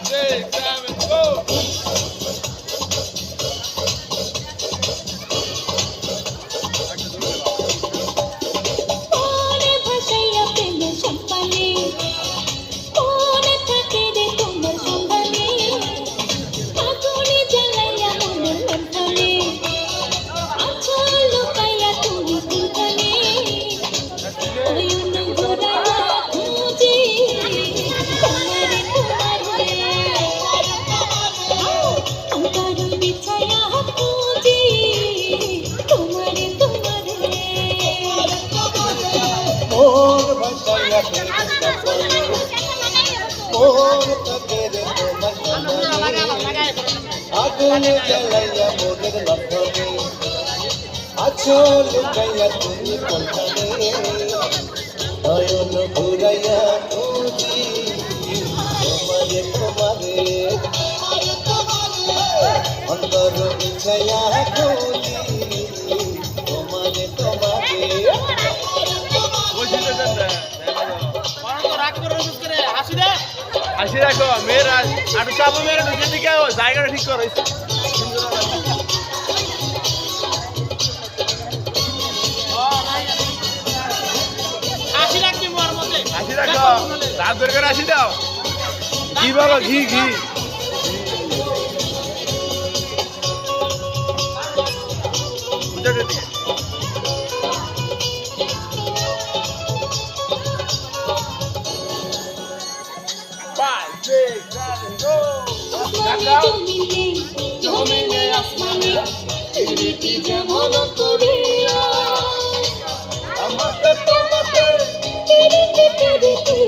6, 7, go! ওরে ভাসাইয়া প্রেমের সম্পানে কোনে থাকে রে তোমার সন্ধানে আগুনে জ্বালাইয়া মনের মন্থনে আছো লুকাইয়া তুমি কুলখানে অয়ন ঘোরাইয়া খুঁজি তোমারে তোমারে অঙ্কার বিছাইয়া খুঁজি তোমারে তোমারে মোর ভাষাইয়া প্রেমের সম্পানে মোর থাকে রে তোমার সন্ধানে আগুনে জ্বালাইয়া মোদের লক্ষণে আছো লুকাইয়া তুমি কোনখানে নয়ন ঘুরাইয়া খুঁজি তোমারে তোমারে অন্তর বিছাইয়া খুঁজি তোমারে তোমারে হাসি রাখো মেয়েরা আটু চাপো মেয়েরা ঢুকে দিকে জায়গাটা ঠিক করো হাসি রাখো রাত বের করে হাসি দাও ঘি বাবা ঘি ঘি Five, six, seven, go! জমিনে জমিনে আসমানে প্রীতি যেমন করিয়া আমাকে তোমাকে প্রীতি প্রীতি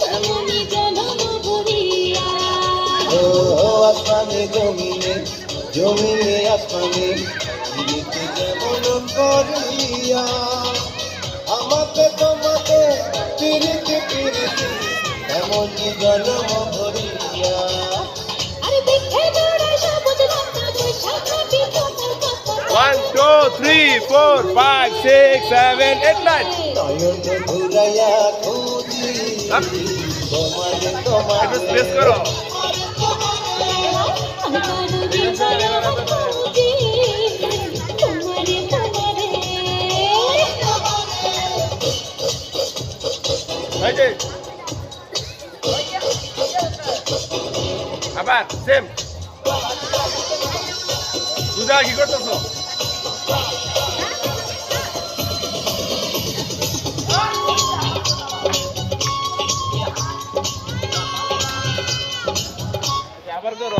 তেমনি জনম ভরিয়া ও আসমানে জমিনে জমিনে আসমানে প্রীতি যেমন করিয়া আমাকে তোমাকে প্রীতি প্রীতি এমনই জন্ম ভরিয়া আর দেখে দৌড়ায় সবুজ রাস্তা বৈশাখ নদী তোমার কথা 1, 2, 3, 4, 5, 6, 7, 8, 9 নয়ন ঘুরাইয়া খুঁজি তোমারে একটু তোমারে স্পেস করো অঙ্কার বিছাইয়া খুঁজি তোমারে তোমারে এই যে আবার সেম পূজা কি করতেছো আবার করো